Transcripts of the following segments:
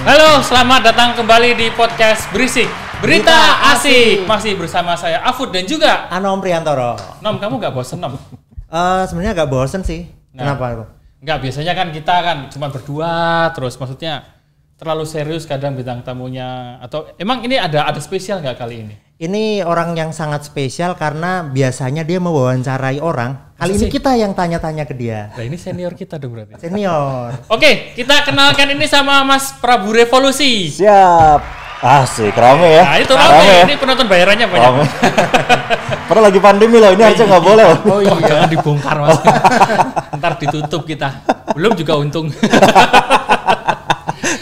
Halo, selamat datang kembali di podcast Berisik Berita Asik. Masih bersama saya Afud dan juga Anom Priantoro. Nom, kamu gak bosen Nom? Sebenarnya agak bosen sih. Kenapa? Enggak, biasanya kan kita kan cuma berdua terus, maksudnya terlalu serius kadang bintang tamunya. Atau emang ini ada spesial nggak kali ini? Ini orang yang sangat spesial karena biasanya dia mewawancarai orang. Kali ini kita yang tanya-tanya ke dia. Nah, ini senior kita dong berarti. Senior. Oke, kita kenalkan ini sama Mas Prabu Revolusi. Siap. Asik, rame ya. Nah, itu rame. Ini penonton bayarannya banyak. Padahal lagi pandemi loh, ini harusnya nggak boleh loh. Oh iya, jangan dibongkar Mas. Ntar ditutup kita. Belum juga untung.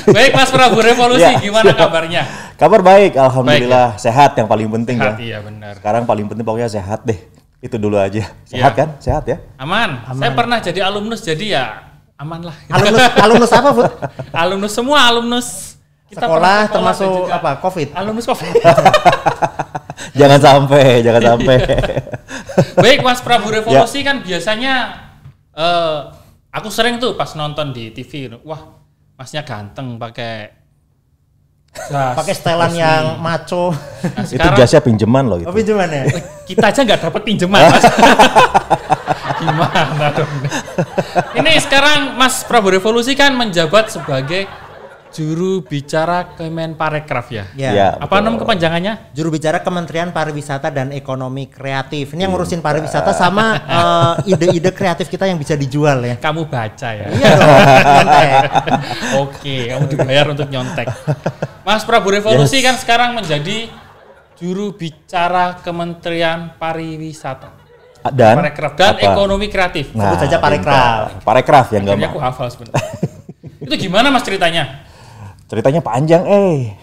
Baik Mas Prabu Revolusi, ya, gimana kabarnya? Kabar baik, alhamdulillah. Baik, ya? Sehat yang paling penting sehat, ya. Iya benar. Sekarang paling penting pokoknya sehat deh. Itu dulu aja. Sehat ya. Kan? Sehat ya? Aman. Saya pernah jadi alumnus, jadi ya aman lah. Alumnus apa, Bud? Alumnus semua, alumnus. Kita sekolah termasuk apa? Covid. Alumnus Covid. Jangan sampai. Baik Mas Prabu Revolusi, ya. Kan biasanya aku sering tuh pas nonton di TV, wah Masnya ganteng pakai setelan yang maco. Nah, itu jasnya pinjaman loh itu. Oh, pinjaman ya? Kita aja nggak dapat pinjaman Mas. Gimana dong? Ini sekarang Mas Prabu Revolusi kan menjabat sebagai juru bicara Kemenparekraf ya? Ya. Apa nom kepanjangannya? Juru bicara Kementerian Pariwisata dan Ekonomi Kreatif. Ini yang ngurusin pariwisata sama ide-ide kreatif kita yang bisa dijual ya. Kamu baca ya? Iya dong. Oke, kamu dibayar untuk nyontek. Mas Prabu Revolusi kan sekarang menjadi juru bicara Kementerian Pariwisata dan Parekraf dan Ekonomi Kreatif. Sebut saja Parekraf. Parekraf yang gampang. Aku hafal sebenarnya. Itu gimana Mas ceritanya? Ceritanya panjang,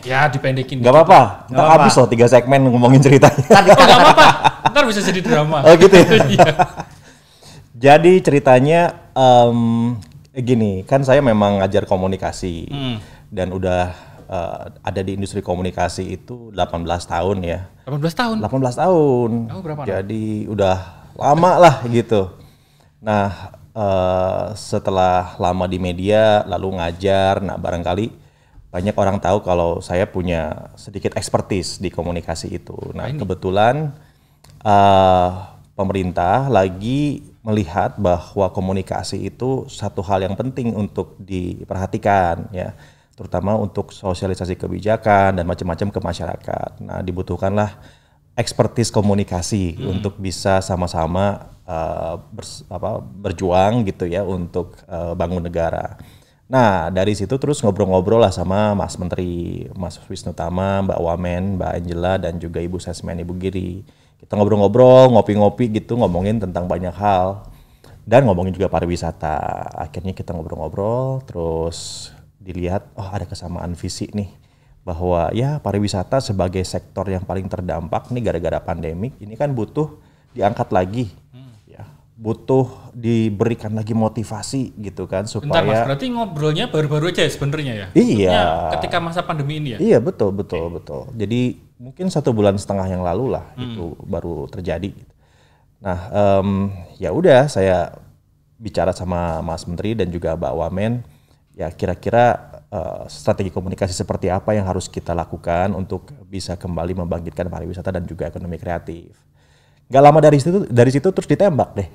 Ya dipendekin. Gak apa-apa, ntar habis loh 3 segmen ngomongin ceritanya. Oh gak apa-apa, ntar bisa jadi drama. Oh gitu ya? Jadi ceritanya gini, kan saya memang ngajar komunikasi. Dan udah ada di industri komunikasi itu 18 tahun ya. 18 tahun? 18 tahun. Oh, berapa? Jadi udah lama lah gitu. Nah setelah lama di media, lalu ngajar, nah barangkali banyak orang tahu kalau saya punya sedikit expertise di komunikasi itu. Nah kebetulan pemerintah lagi melihat bahwa komunikasi itu satu hal yang penting untuk diperhatikan ya, terutama untuk sosialisasi kebijakan dan macam-macam ke masyarakat. Nah dibutuhkanlah expertise komunikasi untuk bisa sama-sama berjuang gitu ya untuk bangun negara. Nah dari situ terus ngobrol-ngobrol lah sama Mas Menteri, Mas Wisnu Tama, Mbak Wamen, Mbak Angela dan juga Ibu Sesmen, Ibu Giri. Kita ngobrol-ngobrol, ngopi-ngopi gitu, ngomongin tentang banyak hal dan ngomongin juga pariwisata. Akhirnya kita ngobrol-ngobrol, terus dilihat oh ada kesamaan visi nih bahwa ya pariwisata sebagai sektor yang paling terdampak nih gara-gara pandemik ini kan butuh diangkat lagi. Butuh diberikan lagi motivasi gitu kan supaya. Bentar Mas, berarti ngobrolnya baru-baru aja sebenarnya ya? Iya. Ketika masa pandemi ini ya? Iya betul. Jadi mungkin 1,5 bulan yang lalu lah itu baru terjadi. Nah ya udah saya bicara sama Mas Menteri dan juga Mbak Wamen ya kira-kira strategi komunikasi seperti apa yang harus kita lakukan untuk bisa kembali membangkitkan pariwisata dan juga ekonomi kreatif. Gak lama dari situ terus ditembak deh.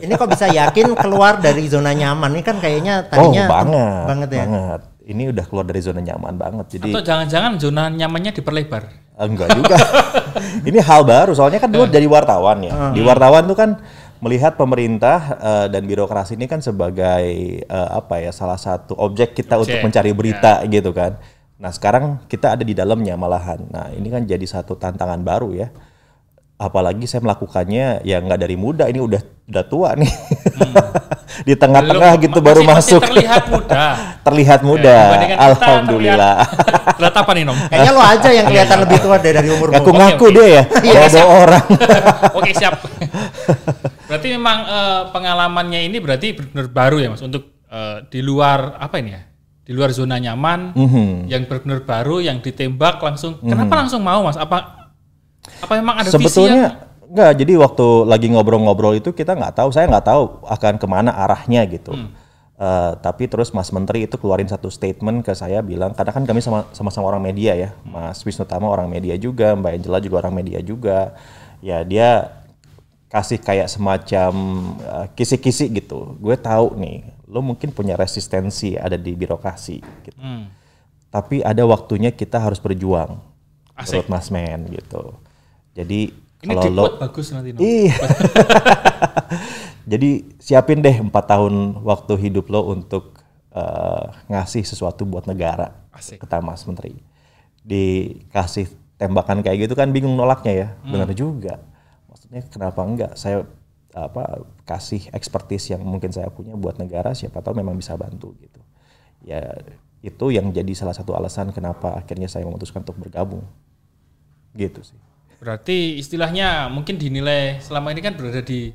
Ini kok bisa yakin keluar dari zona nyaman? Ini kan kayaknya tadinya banget ya. Banget. Ini udah keluar dari zona nyaman banget. Jadi atau jangan-jangan zona nyamannya diperlebar? Enggak juga. Ini hal baru. Soalnya kan dulu jadi wartawan ya. Di wartawan tuh kan melihat pemerintah dan birokrasi ini kan sebagai salah satu objek kita untuk mencari berita gitu kan. Nah sekarang kita ada di dalamnya malahan. Nah ini kan jadi satu tantangan baru ya. Apalagi saya melakukannya ya nggak dari muda, ini udah tua nih. Di tengah-tengah gitu baru masuk. Terlihat muda. Alhamdulillah. Lihat apa nih Nom? Kayaknya lo aja yang kelihatan lebih tua dari umur. Ngaku-ngaku dia ya. Bawa orang. Oke siap. Berarti memang pengalamannya ini berarti benar baru ya Mas untuk di luar apa ini ya? Di luar zona nyaman, yang benar baru, yang ditembak langsung. Kenapa langsung mau Mas? Apa memang ada sebetulnya visi yang... Enggak, jadi waktu lagi ngobrol-ngobrol itu kita nggak tahu, saya nggak tahu akan kemana arahnya gitu. Tapi terus Mas Menteri itu keluarin satu statement ke saya bilang, karena kan kami sama-sama orang media ya, Mas Wisnu Tama orang media juga, Mbak Angela juga orang media juga. Ya dia kasih kayak semacam kisi-kisi gitu. Gue tahu nih, lo mungkin punya resistensi ada di birokrasi gitu. Tapi ada waktunya kita harus berjuang. Menurut Mas Men gitu. Jadi ini kalau lo bagus nanti. Iya. Jadi siapin deh 4 tahun waktu hidup lo untuk ngasih sesuatu buat negara. Kata Mas Menteri. Dikasih tembakan kayak gitu kan bingung nolaknya ya. Benar juga. Maksudnya kenapa enggak saya kasih expertise yang mungkin saya punya buat negara, siapa tahu memang bisa bantu gitu. Ya itu yang jadi salah satu alasan kenapa akhirnya saya memutuskan untuk bergabung. Gitu sih. Berarti istilahnya mungkin dinilai selama ini kan berada di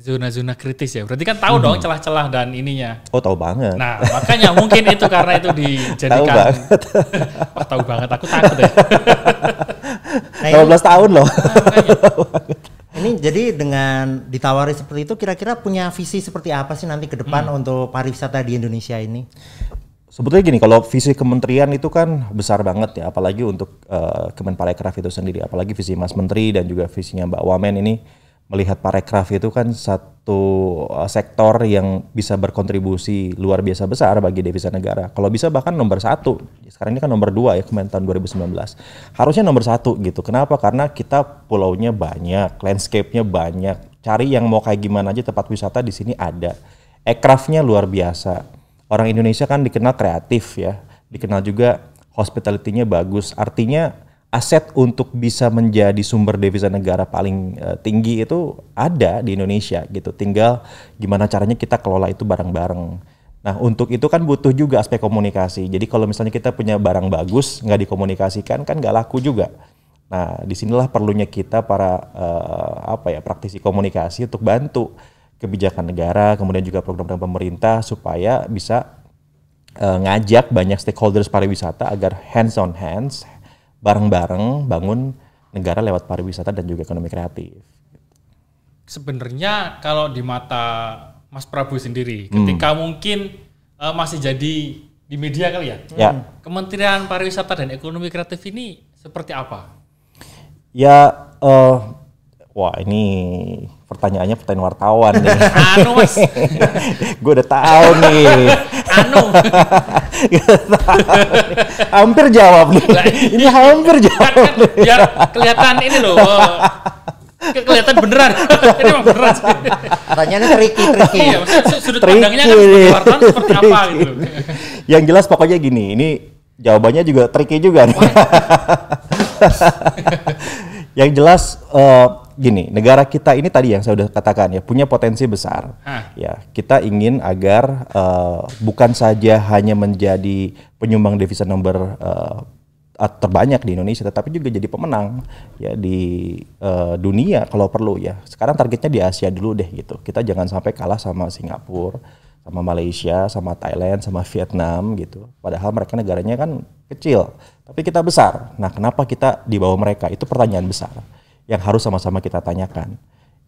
zona-zona kritis ya. Berarti kan tahu dong celah-celah dan ininya. Oh tahu banget. Nah makanya mungkin itu karena itu dijadikan. Tahu banget. Wah tahu banget, aku takut ya. 12 tahun loh. Ini jadi dengan ditawari seperti itu kira-kira punya visi seperti apa sih nanti ke depan untuk pariwisata di Indonesia ini? Sebetulnya gini, kalau visi kementerian itu kan besar banget ya, apalagi untuk Kemenparekraf itu sendiri, apalagi visi Mas Menteri dan juga visinya Mbak Wamen ini melihat parekraf itu kan satu sektor yang bisa berkontribusi luar biasa besar bagi devisa negara. Kalau bisa bahkan nomor 1, sekarang ini kan nomor 2 ya Kemen tahun 2019. Harusnya nomor 1 gitu, kenapa? Karena kita pulaunya banyak, landscape-nya banyak, cari yang mau kayak gimana aja tempat wisata di sini ada. Aircraft-nya luar biasa. Orang Indonesia kan dikenal kreatif ya, dikenal juga hospitality-nya bagus. Artinya aset untuk bisa menjadi sumber devisa negara paling tinggi itu ada di Indonesia gitu. Tinggal gimana caranya kita kelola itu bareng-bareng. Nah untuk itu kan butuh juga aspek komunikasi. Jadi kalau misalnya kita punya barang bagus nggak dikomunikasikan kan nggak laku juga. Nah disinilah perlunya kita para praktisi komunikasi untuk bantu kebijakan negara, kemudian juga program-program pemerintah supaya bisa ngajak banyak stakeholders pariwisata agar hands on hands, bareng-bareng bangun negara lewat pariwisata dan juga ekonomi kreatif. Sebenarnya kalau di mata Mas Prabu sendiri, ketika mungkin masih jadi di media kali ya, Kementerian Pariwisata dan Ekonomi Kreatif ini seperti apa? Ya, wah ini pertanyaannya pertanyaan wartawan nih. Mas. Gue udah tahu nih. Hampir jawab nih. Ini hampir jawab. Kan, biar kelihatan ini loh. Kelihatan beneran. Ini emang beneran sih. Pertanyaannya tricky. Iya, sudut pandangnya kan wartawan seperti apa gitu. Yang jelas pokoknya gini, ini jawabannya juga tricky juga nih. Yang jelas gini, negara kita ini tadi yang saya udah katakan ya punya potensi besar. Ya, kita ingin agar bukan saja hanya menjadi penyumbang devisa nomor terbanyak di Indonesia, tetapi juga jadi pemenang ya di dunia kalau perlu ya. Sekarang targetnya di Asia dulu deh gitu. Kita jangan sampai kalah sama Singapura, sama Malaysia, sama Thailand, sama Vietnam gitu. Padahal mereka negaranya kan kecil, tapi kita besar. Nah, kenapa kita di bawah mereka? Itu pertanyaan besar yang harus sama-sama kita tanyakan.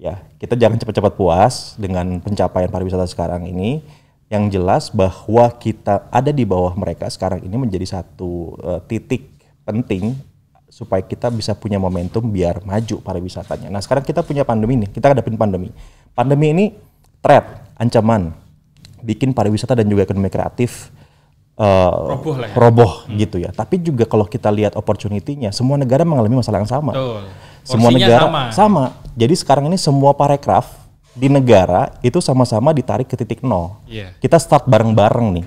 Ya, kita jangan cepat-cepat puas dengan pencapaian pariwisata sekarang ini. Yang jelas bahwa kita ada di bawah mereka sekarang ini menjadi satu titik penting supaya kita bisa punya momentum biar maju pariwisatanya. Nah, sekarang kita punya pandemi nih, kita hadapin pandemi. Pandemi ini threat, ancaman, bikin pariwisata dan juga ekonomi kreatif roboh gitu ya. Tapi juga kalau kita lihat opportunity-nya, semua negara mengalami masalah yang sama. Betul. Semua negara sama. Jadi sekarang ini semua parekraf di negara itu sama-sama ditarik ke titik nol. Kita start bareng-bareng nih.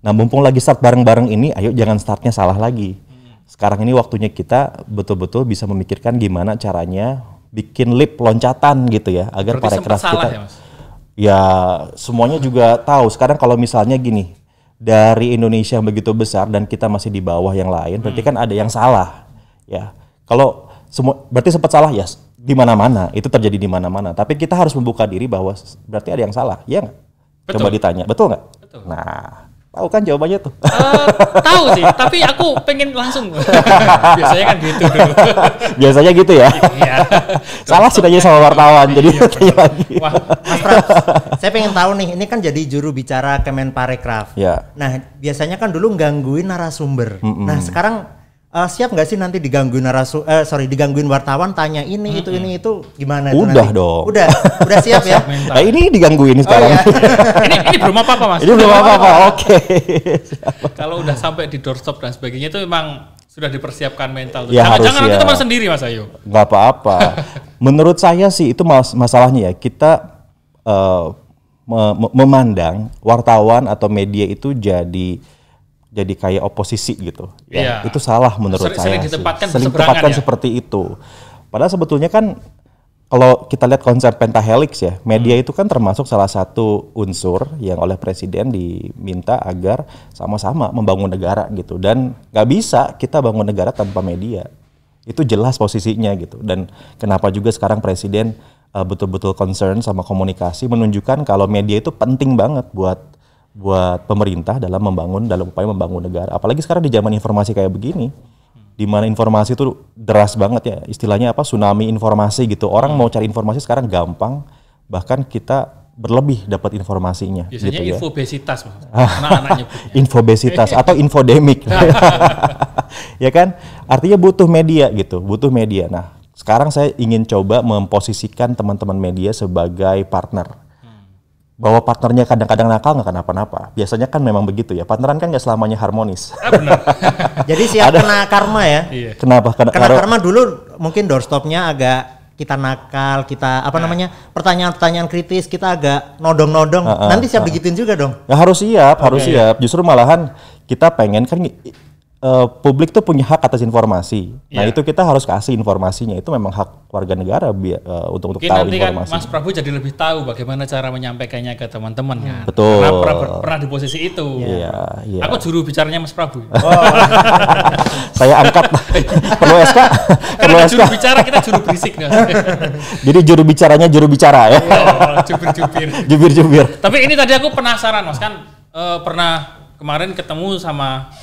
Nah, mumpung lagi start bareng-bareng ini, ayo jangan startnya salah lagi. Sekarang ini waktunya kita betul-betul bisa memikirkan gimana caranya bikin leap loncatan gitu ya, agar parekraf kita. Ya, Mas? Ya, semuanya juga tahu. Sekarang kalau misalnya gini, dari Indonesia yang begitu besar dan kita masih di bawah yang lain, berarti kan ada yang salah. Ya, kalau semua berarti sempat salah ya di mana-mana, itu terjadi di mana-mana. Tapi kita harus membuka diri bahwa berarti ada yang salah, ya nggak? Coba ditanya, betul nggak? Betul. Nah, Tahu kan jawabannya tuh? Tahu sih, tapi aku pengen langsung. Biasanya kan gitu dulu. Biasanya gitu ya. Iya. Salah sih tanya sama wartawan, jadi tanya lagi. Wah, Mas Pras, saya pengen tahu nih, ini kan jadi juru bicara Kemenparekraf. Ya. Nah, biasanya kan dulu gangguin narasumber. Nah, sekarang siap nggak sih nanti digangguin digangguin wartawan tanya ini itu gimana? Udah nanti? dong. Udah siap ya. Nah, ini digangguin sekarang. iya. ini belum apa-apa Mas. Ini belum apa-apa. Oke. Kalau udah sampai di doorstop dan sebagainya itu memang sudah dipersiapkan mental. Ya, Jangan nanti harus ya. teman sendiri Mas Ayu. Nggak apa-apa. Menurut saya sih itu masalahnya ya, kita memandang wartawan atau media itu jadi kayak oposisi gitu. Ya, Iya. itu salah menurut Sering saya. ditempatkan Sering berseberangan ditempatkan ya? seperti itu. Padahal sebetulnya kan kalau kita lihat konsep pentahelix ya, media itu kan termasuk salah satu unsur yang oleh presiden diminta agar sama-sama membangun negara gitu. Dan nggak bisa kita bangun negara tanpa media. Itu jelas posisinya gitu. Dan kenapa juga sekarang presiden betul-betul concern sama komunikasi, menunjukkan kalau media itu penting banget buat pemerintah dalam upaya membangun negara. Apalagi sekarang di zaman informasi kayak begini, di mana informasi itu deras banget ya, istilahnya apa, tsunami informasi gitu. Orang mau cari informasi sekarang gampang, bahkan kita berlebih dapat informasinya. Biasanya gitu ya. infobesitas Mas. Anak-anak nyebutnya. Infobesitas atau infodemik. Ya kan? Artinya butuh media gitu, butuh media. Nah, sekarang saya ingin coba memposisikan teman-teman media sebagai partner. Bahwa partnernya kadang-kadang nakal nggak kenapa-napa. Biasanya kan memang begitu ya. Partneran kan nggak selamanya harmonis. Benar. Jadi siap kena karma ya. Iya. Kenapa? Karena karma dulu mungkin doorstopnya agak kita nakal, kita namanya pertanyaan-pertanyaan kritis kita agak nodong-nodong. Nanti siap digituin juga dong. Ya harus siap, harus siap. Justru malahan kita pengen kan publik tuh punya hak atas informasi. Nah, itu kita harus kasih informasinya. Itu memang hak warga negara untuk Mungkin tahu nanti informasi. kan Mas Prabu jadi lebih tahu bagaimana cara menyampaikannya ke teman-teman kan. Betul. Karena pernah di posisi itu. Iya, iya. Aku juru bicaranya Mas Prabu. Saya angkat. Perlu SK? Perlu Karena SK? juru bicara kita juru berisik nih. Jadi juru bicaranya juru bicara ya. Oh, jubir-jubir. Jubir-jubir. Tapi ini tadi aku penasaran Mas, kan pernah kemarin ketemu sama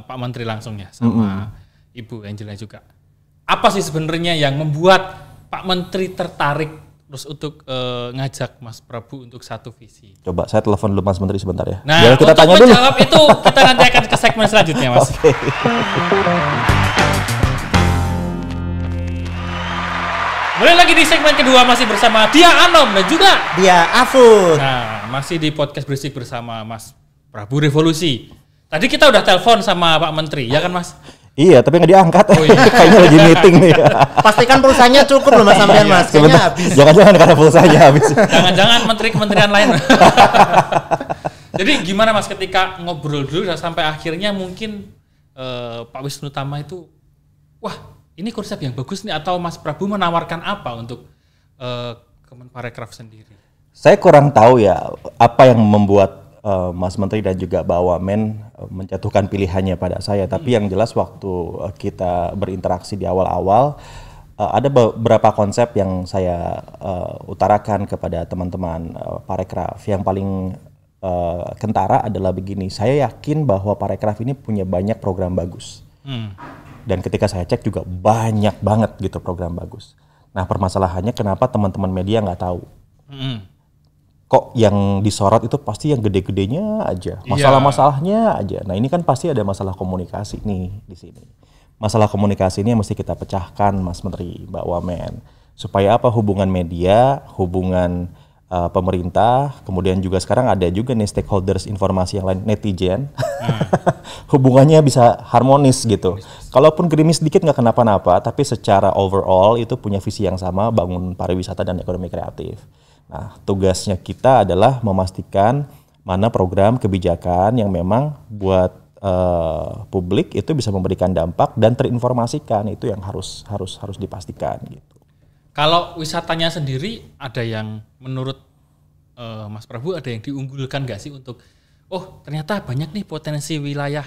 Pak Menteri langsung ya, sama Ibu Angela juga. Apa sih sebenarnya yang membuat Pak Menteri tertarik terus untuk ngajak Mas Prabu untuk satu visi? Coba saya telepon dulu Mas Menteri sebentar ya. Nah, Biar kita untuk tanya dulu. menjawab itu kita nanti akan ke segmen selanjutnya Mas. Oke. Mulai lagi di segmen kedua masih bersama Dia Anom dan juga Dia Afud. Nah, masih di podcast berisik bersama Mas Prabu Revolusi. Tadi kita udah telepon sama Pak Menteri, ya kan Mas? Iya, tapi nggak diangkat. Oh, iya. Kayaknya lagi meeting nih. Pastikan pulsanya cukup loh Mas sampean Mas. Kayaknya Sebentar. habis. Jangan-jangan karena pulsanya habis. Jangan-jangan menteri kementerian lain. Jadi gimana Mas ketika ngobrol dulu sampai akhirnya mungkin Pak Wisnu Tama itu, wah ini konsep yang bagus nih, atau Mas Prabu menawarkan apa untuk Kemenparekraf sendiri? Saya kurang tahu ya apa yang membuat Mas Menteri dan juga Mbak Wamen menjatuhkan pilihannya pada saya. Tapi yang jelas waktu kita berinteraksi di awal-awal, ada beberapa konsep yang saya utarakan kepada teman-teman Parekraf. Yang paling kentara adalah begini, saya yakin bahwa Parekraf ini punya banyak program bagus. Dan ketika saya cek juga banyak banget gitu program bagus. Nah permasalahannya kenapa teman-teman media nggak tahu? Kok yang disorot itu pasti yang gede-gedenya aja, masalah-masalahnya aja. Nah ini kan pasti ada masalah komunikasi nih di sini. Masalah komunikasi ini yang mesti kita pecahkan, Mas Menteri, Mbak Wamen. Supaya apa, hubungan media, hubungan pemerintah, kemudian juga sekarang ada juga nih stakeholders informasi yang lain, netizen. Hubungannya bisa harmonis gitu. Kalaupun gerimis sedikit nggak kenapa-napa, tapi secara overall itu punya visi yang sama, bangun pariwisata dan ekonomi kreatif. Nah, tugasnya kita adalah memastikan mana program kebijakan yang memang buat publik itu bisa memberikan dampak dan terinformasikan, itu yang harus dipastikan gitu. Kalau wisatanya sendiri ada yang menurut Mas Prabu ada yang diunggulkan nggak sih untuk ternyata banyak nih potensi wilayah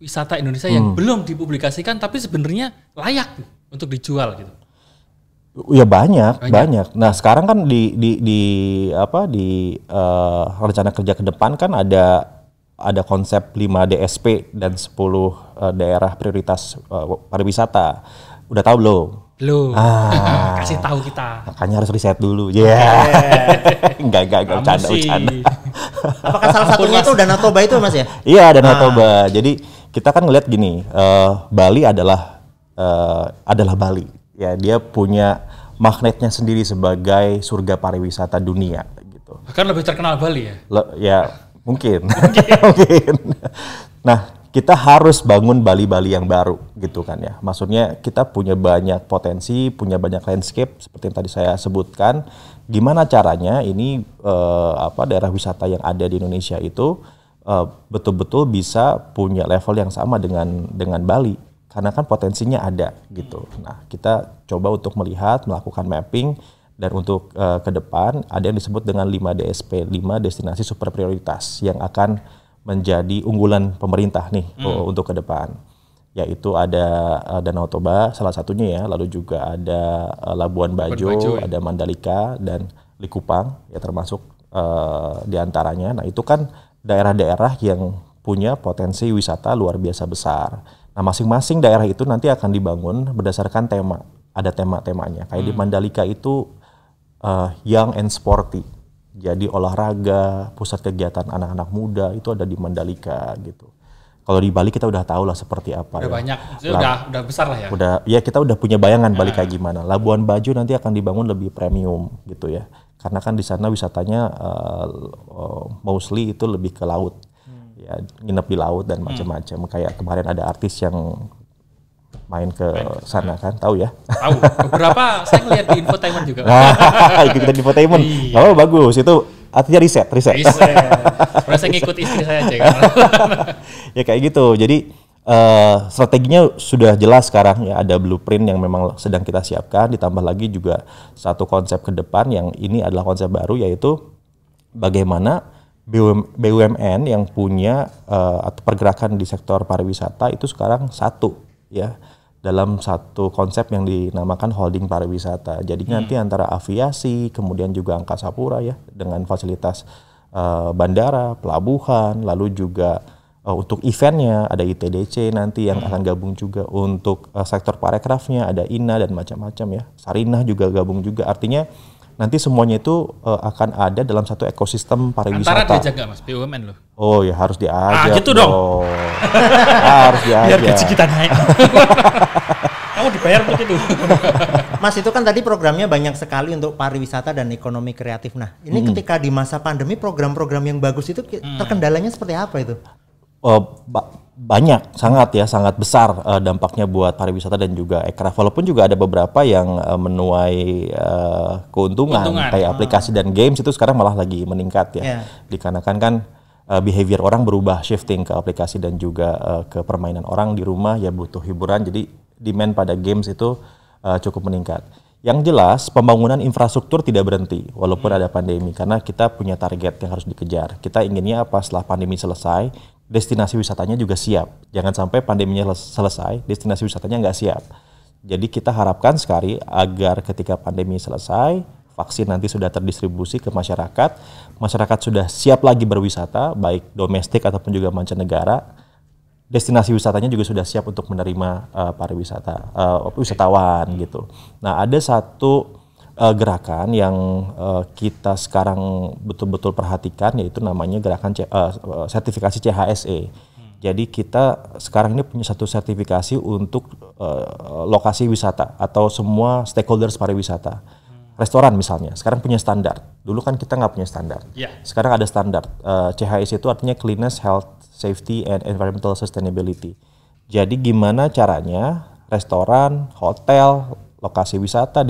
wisata Indonesia yang belum dipublikasikan tapi sebenarnya layak untuk dijual gitu. Ya banyak. Nah sekarang kan di rencana kerja ke depan kan ada konsep 5 DSP dan 10 daerah prioritas pariwisata. Udah tahu belum? Belum. Kasih tahu kita. Makanya harus riset dulu. Enggak bercanda. Apakah salah satunya itu Danau Toba itu Mas ya? Iya, Danau Toba. Jadi kita kan ngelihat gini, Bali adalah Bali. Ya, dia punya magnetnya sendiri sebagai surga pariwisata dunia gitu. Bahkan lebih terkenal Bali ya? Ya, mungkin. Nah, kita harus bangun Bali-Bali yang baru gitu kan ya. Maksudnya kita punya banyak potensi, punya banyak landscape seperti yang tadi saya sebutkan. Gimana caranya ini daerah wisata yang ada di Indonesia itu betul-betul bisa punya level yang sama dengan Bali. Karena kan potensinya ada gitu. Nah, kita coba untuk melakukan mapping, dan untuk ke depan ada yang disebut dengan 5 DSP, 5 destinasi super prioritas yang akan menjadi unggulan pemerintah nih untuk ke depan. Yaitu ada Danau Toba salah satunya ya, lalu juga ada Labuan Bajo, ada Mandalika dan Likupang ya termasuk diantaranya. Nah itu kan daerah-daerah yang punya potensi wisata luar biasa besar. Nah masing-masing daerah itu nanti akan dibangun berdasarkan tema, ada tema-temanya. Kayak di Mandalika itu young and sporty, jadi olahraga, pusat kegiatan anak-anak muda itu ada di Mandalika gitu. Kalau di Bali kita udah tahu lah seperti apa. Udah ya. Banyak, udah besar lah ya. Kita udah punya bayangan Bali kayak gimana. Labuan Bajo nanti akan dibangun lebih premium gitu ya. Karena kan di sana wisatanya mostly itu lebih ke laut. Ya, nginep di laut dan macam-macam. Kayak kemarin ada artis yang main ke sana kan, tahu ya? Tahu. Beberapa saya ngeliat di infotainment juga. Ikut kita di infotainment. Oh bagus, itu artinya riset. Sebenarnya saya ngikut istri saya aja kan. Ya kayak gitu. Jadi strateginya sudah jelas sekarang ya, ada blueprint yang memang sedang kita siapkan. Ditambah lagi juga satu konsep ke depan yang ini adalah konsep baru, yaitu bagaimana BUMN yang punya atau pergerakan di sektor pariwisata itu sekarang satu ya dalam satu konsep yang dinamakan holding pariwisata. Jadi nanti antara aviasi, kemudian juga angkasa pura ya dengan fasilitas bandara, pelabuhan, lalu juga untuk eventnya ada ITDC nanti yang akan gabung juga, untuk sektor parekrafnya ada INA dan macam-macam ya. Sarinah juga gabung juga. Artinya nanti semuanya itu akan ada dalam satu ekosistem pariwisata. Antara diajak nggak Mas BUMN loh? Oh ya harus diajak. Gitu dong. Harus diajak. Biar gaji kita naik. Kamu dibayar untuk itu. Mas, itu kan tadi programnya banyak sekali untuk pariwisata dan ekonomi kreatif. Nah ini ketika di masa pandemi program-program yang bagus itu terkendalanya seperti apa itu? Banyak, sangat besar dampaknya buat pariwisata dan juga ekraf. Walaupun juga ada beberapa yang menuai keuntungan kayak aplikasi dan games itu sekarang malah lagi meningkat ya. Dikarenakan kan behavior orang berubah, shifting ke aplikasi dan juga ke permainan orang di rumah ya butuh hiburan. Jadi demand pada games itu cukup meningkat. Yang jelas pembangunan infrastruktur tidak berhenti walaupun ada pandemi, karena kita punya target yang harus dikejar. Kita inginnya apa setelah pandemi selesai, destinasi wisatanya juga siap. Jangan sampai pandeminya selesai, destinasi wisatanya nggak siap. Jadi kita harapkan sekali agar ketika pandemi selesai, vaksin nanti sudah terdistribusi ke masyarakat, masyarakat sudah siap lagi berwisata, baik domestik ataupun juga mancanegara. Destinasi wisatanya juga sudah siap untuk menerima wisatawan gitu. Nah ada satu gerakan yang kita sekarang betul-betul perhatikan, yaitu namanya gerakan sertifikasi CHSE. Jadi kita sekarang ini punya satu sertifikasi untuk lokasi wisata atau semua stakeholders pariwisata. Restoran misalnya, sekarang punya standar. Dulu kan kita nggak punya standar. Sekarang ada standar. CHSE itu artinya Cleanliness, Health, Safety, and Environmental Sustainability. Jadi gimana caranya restoran, hotel, lokasi wisata,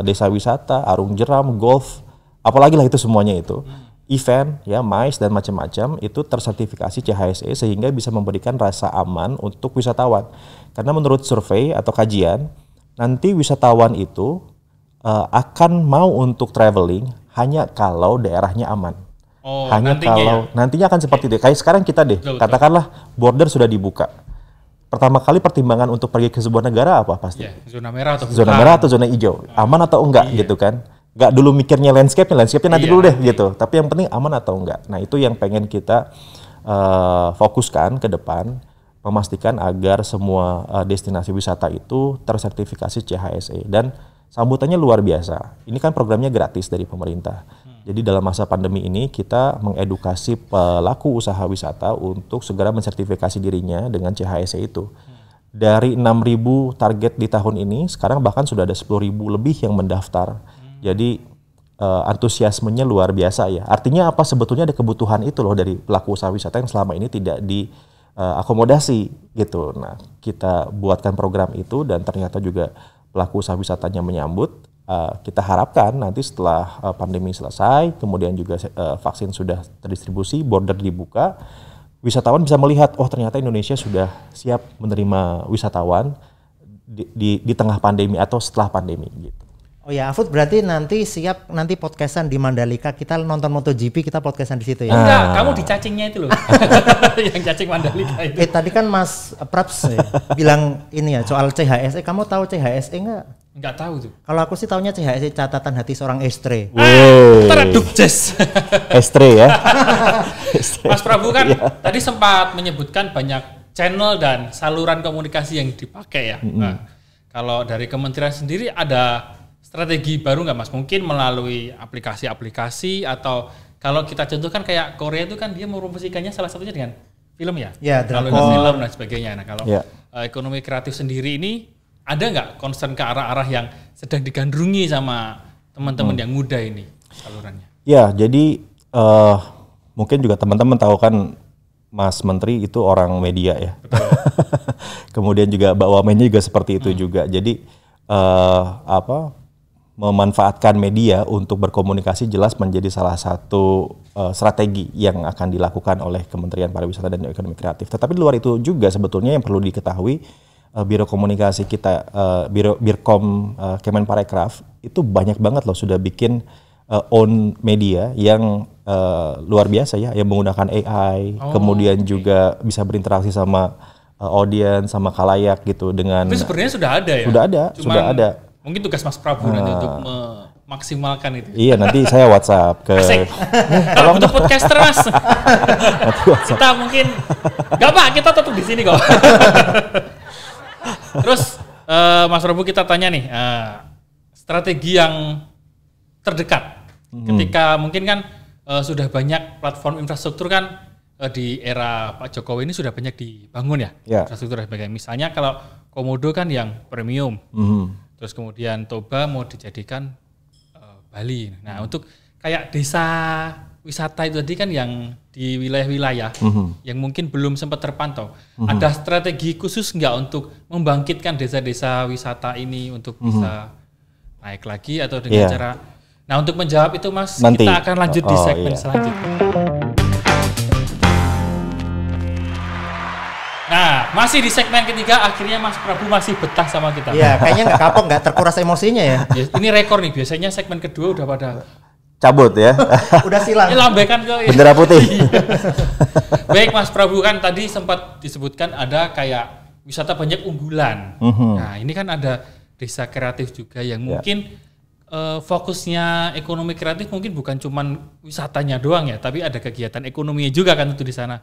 desa wisata, arung jeram, golf, apalagi lah itu semuanya itu, event, ya, MICE dan macam-macam itu tersertifikasi CHSE sehingga bisa memberikan rasa aman untuk wisatawan. Karena menurut survei atau kajian, nanti wisatawan itu akan mau untuk traveling hanya kalau daerahnya aman. Hanya nantinya kalau nantinya akan seperti itu. Kayak sekarang kita deh, katakanlah border sudah dibuka. pertama kali pertimbangan untuk pergi ke sebuah negara apa pasti? Ya, zona merah atau zona merah atau zona hijau, aman atau enggak gitu kan? Nggak dulu mikirnya landscape-nya nanti dulu deh gitu. Tapi yang penting aman atau enggak. Nah itu yang pengen kita fokuskan ke depan, memastikan agar semua destinasi wisata itu tersertifikasi CHSE dan sambutannya luar biasa. Ini kan programnya gratis dari pemerintah. Jadi dalam masa pandemi ini kita mengedukasi pelaku usaha wisata untuk segera mensertifikasi dirinya dengan CHSE itu. Dari 6.000 target di tahun ini, sekarang bahkan sudah ada 10.000 lebih yang mendaftar. Jadi antusiasmenya luar biasa ya. Artinya apa? Sebetulnya ada kebutuhan itu loh dari pelaku usaha wisata yang selama ini tidak diakomodasi gitu. Nah kita buatkan program itu dan ternyata juga pelaku usaha wisatanya menyambut. Kita harapkan nanti setelah pandemi selesai, kemudian juga vaksin sudah terdistribusi, border dibuka, wisatawan bisa melihat, oh ternyata Indonesia sudah siap menerima wisatawan di tengah pandemi atau setelah pandemi gitu. Oh ya, Afud berarti nanti siap nanti podcastan di Mandalika, kita nonton MotoGP, kita podcastan di situ ya. Enggak, kamu di cacingnya itu loh. Yang cacing Mandalika itu. Tadi kan Mas Praps bilang ini ya soal CHSE, kamu tahu CHSE enggak? Enggak tahu tuh. Kalau aku sih taunya CHSE catatan hati seorang istri. Dukjes. Estre ya. Mas Prabu kan tadi sempat menyebutkan banyak channel dan saluran komunikasi yang dipakai ya. Nah, kalau dari kementerian sendiri ada strategi baru nggak Mas? Mungkin melalui aplikasi-aplikasi atau kalau kita contohkan kayak Korea itu kan dia mempromosikannya salah satunya dengan film ya. Ya, melalui film dan sebagainya. Nah kalau ekonomi kreatif sendiri ini ada nggak concern ke arah-arah yang sedang digandrungi sama teman-teman yang muda ini salurannya? Ya, jadi mungkin juga teman-teman tahu kan Mas Menteri itu orang media ya. Kemudian juga Mbak Wamennya juga seperti itu juga. Jadi memanfaatkan media untuk berkomunikasi jelas menjadi salah satu strategi yang akan dilakukan oleh Kementerian Pariwisata dan Ekonomi Kreatif. Tetapi di luar itu juga sebetulnya yang perlu diketahui, Biro Komunikasi kita, Birkom Kemenparekraf itu banyak banget loh sudah bikin own media yang luar biasa ya, yang menggunakan AI, kemudian juga bisa berinteraksi sama audiens, sama khalayak gitu dengan. Tapi sebenarnya sudah ada ya? Sudah ada. Mungkin tugas Mas Prabu nanti untuk memaksimalkan itu. Iya, nanti saya WhatsApp ke. Kalau untuk podcaster Mas, kita mungkin nggak Pak, kita tetap di sini kok. Terus Mas Prabu kita tanya nih, strategi yang terdekat ketika mungkin kan sudah banyak platform infrastruktur kan di era Pak Jokowi ini sudah banyak dibangun ya, infrastruktur dan sebagainya. Misalnya kalau Komodo kan yang premium. Terus kemudian Toba mau dijadikan Bali. Nah untuk kayak desa wisata itu tadi kan yang di wilayah-wilayah yang mungkin belum sempat terpantau. Ada strategi khusus nggak untuk membangkitkan desa-desa wisata ini untuk bisa naik lagi atau dengan cara. Nah untuk menjawab itu Mas, nanti kita akan lanjut di segmen selanjutnya. Nah, masih di segmen ketiga, akhirnya Mas Prabu masih betah sama kita. Iya, kayaknya nggak kapok, nggak terkuras emosinya ya. Ini rekor nih, biasanya segmen kedua udah pada cabut ya. Udah silang. Ini lambaikan ke bendera putih. Baik Mas Prabu, kan tadi sempat disebutkan ada kayak wisata banyak unggulan. Nah, ini kan ada desa kreatif juga yang mungkin fokusnya ekonomi kreatif mungkin bukan cuman wisatanya doang ya, tapi ada kegiatan ekonominya juga kan tentu di sana.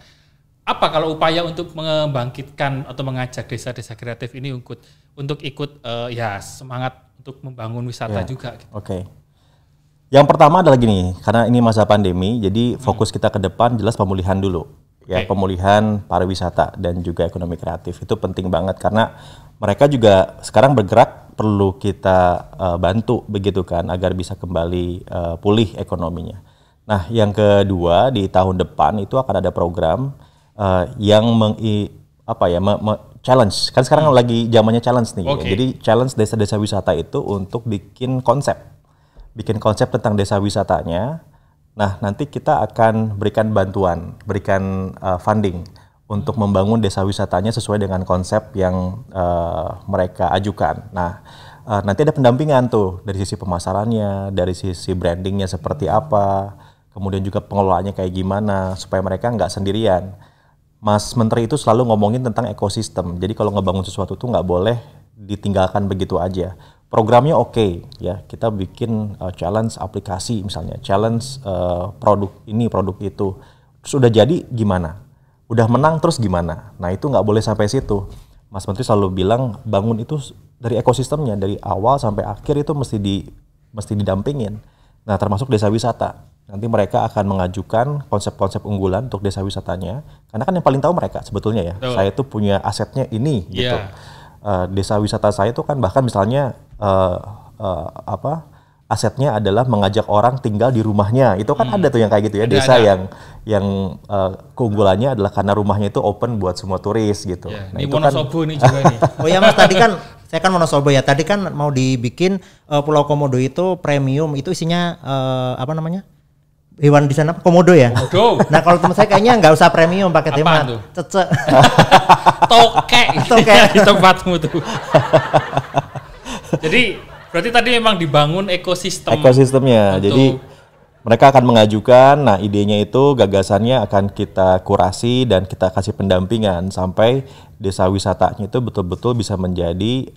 Apa kalau upaya untuk membangkitkan atau mengajak desa-desa kreatif ini untuk ikut semangat untuk membangun wisata juga? Gitu. Oke. Yang pertama adalah gini, karena ini masa pandemi, jadi fokus kita ke depan jelas pemulihan dulu. Ya, pemulihan pariwisata dan juga ekonomi kreatif itu penting banget karena mereka juga sekarang bergerak, perlu kita bantu begitu kan agar bisa kembali pulih ekonominya. Nah, yang kedua di tahun depan itu akan ada program yang challenge, kan sekarang lagi zamannya challenge nih. Jadi challenge desa-desa wisata itu untuk bikin konsep tentang desa wisatanya. Nah nanti kita akan berikan bantuan, berikan funding untuk membangun desa wisatanya sesuai dengan konsep yang mereka ajukan. Nah nanti ada pendampingan tuh dari sisi pemasarannya, dari sisi brandingnya seperti apa, kemudian juga pengelolaannya kayak gimana supaya mereka nggak sendirian. Mas Menteri itu selalu ngomongin tentang ekosistem. Jadi kalau ngebangun sesuatu tuh nggak boleh ditinggalkan begitu aja. Programnya oke, ya kita bikin challenge aplikasi misalnya, challenge produk ini, produk itu. Terus udah jadi gimana? Udah menang terus gimana? Nah itu nggak boleh sampai situ. Mas Menteri selalu bilang bangun itu dari ekosistemnya, dari awal sampai akhir itu mesti didampingin. Nah termasuk desa wisata. Nanti mereka akan mengajukan konsep-konsep unggulan untuk desa wisatanya, karena kan yang paling tahu mereka sebetulnya ya. Saya tuh punya asetnya ini gitu. Desa wisata saya itu kan bahkan misalnya asetnya adalah mengajak orang tinggal di rumahnya. Itu kan ada tuh yang kayak gitu ya, desa yang keunggulannya adalah karena rumahnya itu open buat semua turis gitu. Nah, ini Wonosobo nih juga nih. Oh ya Mas, tadi kan saya kan Wonosobo ya. Tadi kan mau dibikin Pulau Komodo itu premium, itu isinya apa namanya? Hewan di sana komodo ya. Komodo. Nah kalau teman saya kayaknya nggak usah premium, pakai tema cece. Tokek di tempatmu tuh. Jadi berarti tadi memang dibangun ekosistemnya. Jadi mereka akan mengajukan, nah idenya itu gagasannya akan kita kurasi dan kita kasih pendampingan sampai desa wisatanya itu betul-betul bisa menjadi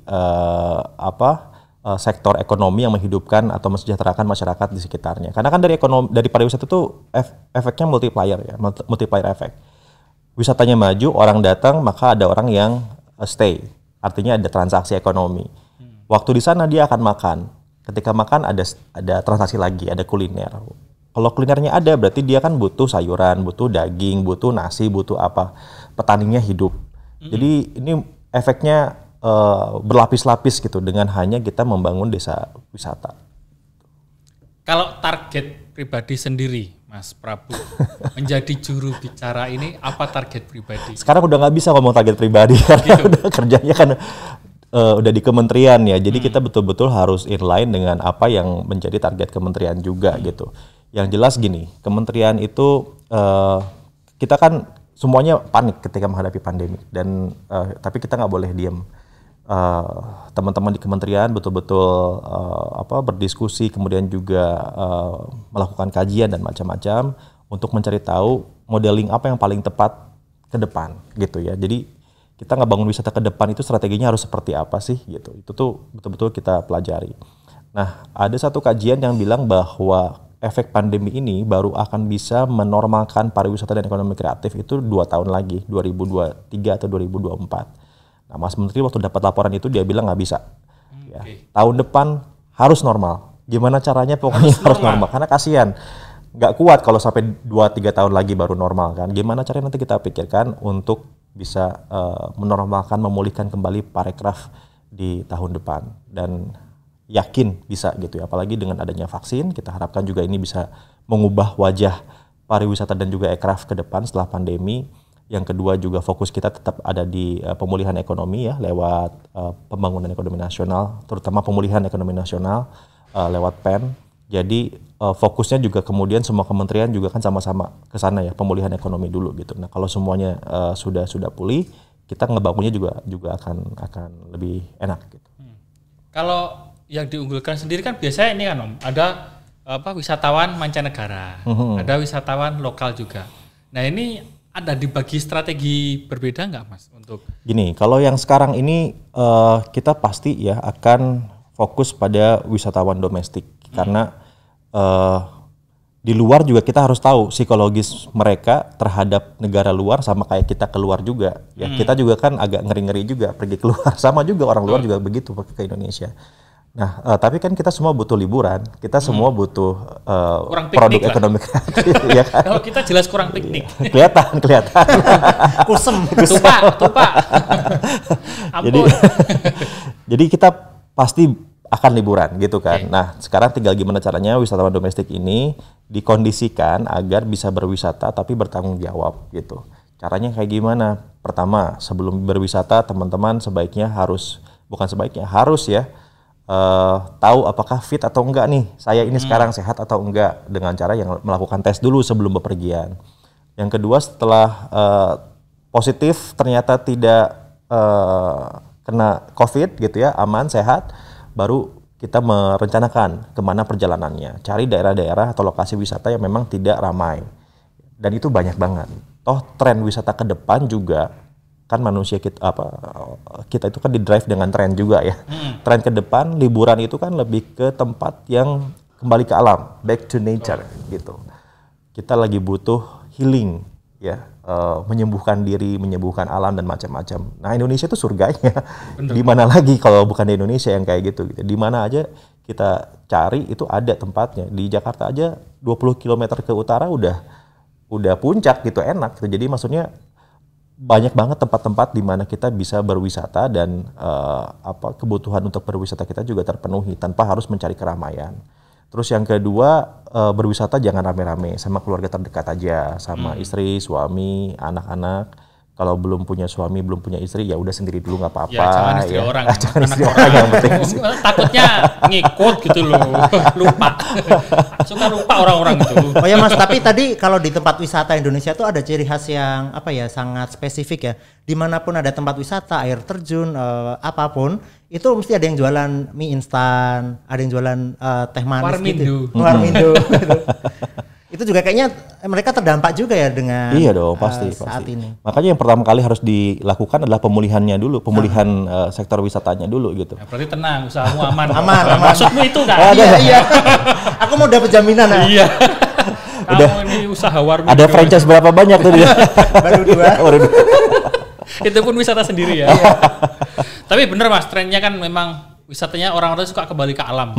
sektor ekonomi yang menghidupkan atau mensejahterakan masyarakat di sekitarnya. Karena kan dari pariwisata itu efeknya multiplier ya, multiplier efek. Wisatanya maju, orang datang, maka ada orang yang stay. Artinya ada transaksi ekonomi. Waktu di sana dia akan makan. Ketika makan ada transaksi lagi, ada kuliner. Kalau kulinernya ada berarti dia kan butuh sayuran, butuh daging, butuh nasi, butuh apa. Petaninya hidup. Jadi ini efeknya berlapis-lapis gitu dengan hanya kita membangun desa wisata. Kalau target pribadi sendiri, Mas Prabu, menjadi juru bicara ini apa target pribadi? Sekarang udah nggak bisa ngomong target pribadi karena udah kerjanya kan udah di kementerian ya. Jadi kita betul-betul harus inline dengan apa yang menjadi target kementerian juga gitu. Yang jelas gini, kementerian itu kita kan semuanya panik ketika menghadapi pandemi dan tapi kita nggak boleh diem. Teman-teman di kementerian betul-betul berdiskusi, kemudian juga melakukan kajian dan macam-macam untuk mencari tahu modeling apa yang paling tepat ke depan gitu ya. Jadi kita ngebangun wisata ke depan itu strateginya harus seperti apa sih gitu. Itu tuh betul-betul kita pelajari. Nah, ada satu kajian yang bilang bahwa efek pandemi ini baru akan bisa menormalkan pariwisata dan ekonomi kreatif itu 2 tahun lagi, 2023 atau 2024. Nah, Mas Menteri waktu dapat laporan itu dia bilang nggak bisa. Ya. Tahun depan harus normal. Gimana caranya? Pokoknya harus normal. Karena kasihan, nggak kuat kalau sampai 2-3 tahun lagi baru normal kan. Gimana caranya nanti kita pikirkan untuk bisa menormalkan, memulihkan kembali parekraf di tahun depan. Dan yakin bisa gitu ya. Apalagi dengan adanya vaksin, kita harapkan juga ini bisa mengubah wajah pariwisata dan juga ekraf ke depan setelah pandemi. Yang kedua juga fokus kita tetap ada di pemulihan ekonomi ya lewat pembangunan ekonomi nasional, terutama pemulihan ekonomi nasional lewat PEN. Jadi fokusnya juga kemudian semua kementerian juga kan sama-sama ke sana ya, pemulihan ekonomi dulu gitu. Nah, kalau semuanya sudah pulih, kita ngebangunnya juga akan lebih enak gitu. Kalau yang diunggulkan sendiri kan biasanya ini kan Om, ada wisatawan mancanegara, ada wisatawan lokal juga. Nah, ini ada dibagi strategi berbeda nggak Mas untuk? Gini, kalau yang sekarang ini kita pasti ya akan fokus pada wisatawan domestik karena di luar juga kita harus tahu psikologis mereka terhadap negara luar sama kayak kita keluar juga. Ya kita juga kan agak ngeri-ngeri juga pergi keluar, sama juga orang luar juga begitu ke Indonesia. Nah, tapi kan kita semua butuh liburan, kita semua butuh produk ekonomi kreatif, ya kan? Kalau kita jelas kurang piknik. kelihatan. Kusem. Tupak. Jadi kita pasti akan liburan gitu kan. Okay. Nah, sekarang tinggal gimana caranya wisatawan domestik ini dikondisikan agar bisa berwisata tapi bertanggung jawab gitu. Caranya kayak gimana? Pertama, sebelum berwisata teman-teman harus ya tahu apakah fit atau enggak nih saya ini sekarang sehat atau enggak dengan cara yang melakukan tes dulu sebelum bepergian. Yang kedua setelah positif ternyata tidak kena COVID gitu ya, aman sehat, baru kita merencanakan kemana perjalanannya, cari daerah-daerah atau lokasi wisata yang memang tidak ramai dan itu banyak banget. toh tren wisata ke depan juga kan manusia kita itu kan di drive dengan tren juga ya. Tren ke depan liburan itu kan lebih ke tempat yang kembali ke alam, back to nature gitu. Kita lagi butuh healing ya, menyembuhkan diri, menyembuhkan alam dan macam-macam. Nah, Indonesia itu surganya. Di mana lagi kalau bukan di Indonesia yang kayak gitu. Di mana aja kita cari itu ada tempatnya. Di Jakarta aja 20 km ke utara udah puncak gitu, enak gitu. Jadi maksudnya banyak banget tempat-tempat di mana kita bisa berwisata dan kebutuhan untuk berwisata kita juga terpenuhi tanpa harus mencari keramaian. Terus yang kedua, berwisata jangan rame-rame, sama keluarga terdekat aja, sama istri, suami, anak-anak. Kalau belum punya suami, belum punya istri, ya udah sendiri dulu nggak apa-apa. Ya jangan istri orang, jangan istri orang yang penting. Takutnya ngikut gitu loh, lupa. Suka lupa orang-orang itu. Oh ya Mas, tapi tadi kalau di tempat wisata Indonesia tuh ada ciri khas yang sangat spesifik ya. Dimanapun ada tempat wisata, air terjun, apapun, itu mesti ada yang jualan mie instan, ada yang jualan teh manis gitu. Warmindo. Gitu. Itu juga kayaknya mereka terdampak juga ya dengan pasti. saat ini. Makanya yang pertama kali harus dilakukan adalah pemulihannya dulu, pemulihan sektor wisatanya dulu gitu. Ya, berarti tenang, usahamu aman. aman. Maksudmu itu kan? Iya. Aku mau dapat jaminan. Iya. Kamu ini usaha warung. Ada franchise berapa banyak tuh dia? Baru 2. Itu pun wisata sendiri ya. Tapi bener Mas, trennya kan memang wisatanya orang-orang suka kembali ke alam.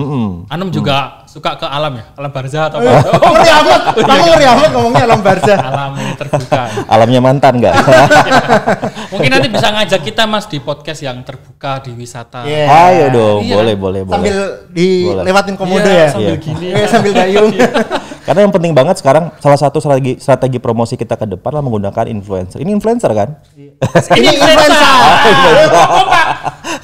Anum juga suka ke alam ya? Alam barzah atau apa? Ngeri amat. Kamu ngeri amat ngomongnya alam barzah. Alam ini terbuka. Alamnya mantan nggak? Mungkin nanti bisa ngajak kita Mas di podcast yang terbuka di wisata. Ayo dong, boleh. Sambil dilewatin komodo ya? Sambil gini. Sambil dayung. Karena yang penting banget sekarang salah satu strategi promosi kita ke depan lah menggunakan influencer. Ini influencer kan? Ini influencer.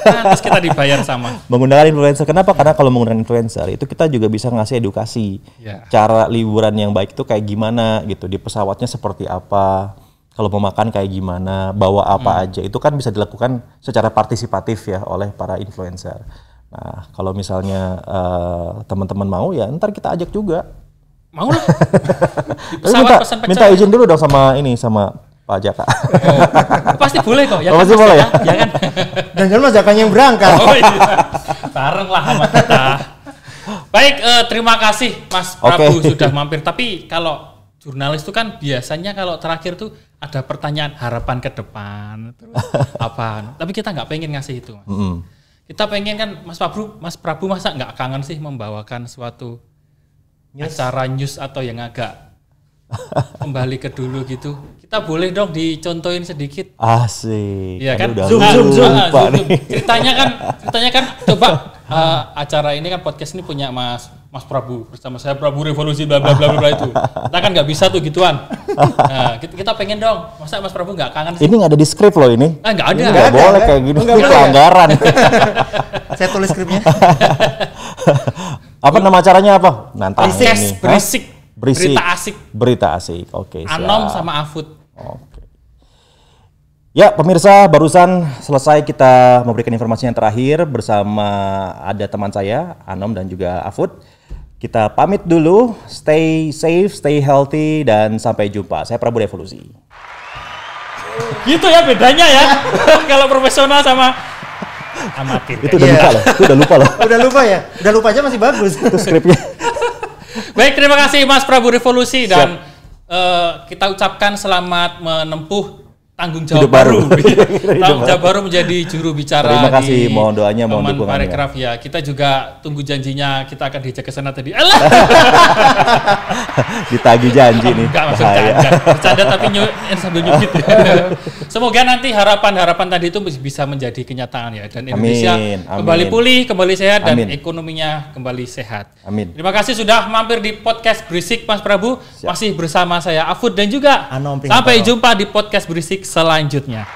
Terus kita dibayar sama. Menggunakan influencer. Kenapa? Karena kalau menggunakan influencer itu kita juga bisa ngasih edukasi. Cara liburan yang baik itu kayak gimana gitu. Di pesawatnya seperti apa. Kalau mau makan kayak gimana. Bawa apa aja. Itu kan bisa dilakukan secara partisipatif ya oleh para influencer. Nah kalau misalnya teman-teman mau ya ntar kita ajak juga. Mau lah. Pesawat minta izin dulu dong sama Pak Jaka. Pasti boleh kok. Ya kan, pasti boleh ya? Ya kan? Dan jangan Mas Jakanya yang berangkat. Oh iya. Bareng lah sama kita. Baik, terima kasih Mas Prabu sudah mampir. Tapi kalau jurnalis itu kan biasanya kalau terakhir tuh ada pertanyaan harapan ke depan. Terus apa? Tapi kita nggak pengen ngasih itu. Mas. Kita pengen kan Mas Prabu masa nggak kangen sih membawakan suatu acara news atau yang agak kembali ke dulu gitu. Kita boleh dong dicontohin sedikit. Asik. Iya kan? Zoom. Ceritanya kan coba acara ini kan podcast ini punya Mas Prabu bersama saya Prabu Revolusi bla bla bla itu. Kita kan nggak bisa tuh gituan. Nah, kita pengen dong. Masa Mas Prabu nggak kangen sih? Ini nggak ada di skrip loh ini. Nggak ada. Nggak boleh kayak gini. Ini pelanggaran. Saya tulis skripnya. Apa nama acaranya apa? Nantang ini. Berisik. Berita asik. Oke. Anom sama Afud. Oke. Ya pemirsa, barusan selesai kita memberikan informasi yang terakhir bersama ada teman saya Anom dan juga Afud. Kita pamit dulu. Stay safe, stay healthy dan sampai jumpa. Saya Prabu Revolusi. Gitu ya bedanya ya. Kalau profesional sama amatir. Itu udah lupa loh. Udah lupa ya? Udah lupa aja masih bagus. Itu skripnya. Baik, terima kasih Mas Prabu Revolusi dan kita ucapkan selamat menempuh tanggung jawab baru. Tanggung jawab baru menjadi juru bicara. Terima kasih, mohon doanya, mohon dukungannya. Parekraf ya. Kita juga tunggu janjinya, kita akan diajak ke sana tadi. Ditagih janji nih. Enggak maksud bercanda tapi sambil nyubit. Semoga nanti harapan-harapan tadi itu bisa menjadi kenyataan ya dan Indonesia kembali pulih, kembali sehat dan ekonominya kembali sehat. Amin. Terima kasih sudah mampir di podcast Berisik Mas Prabu. Masih bersama saya Afud dan juga Anom. Sampai jumpa di podcast Berisik selanjutnya.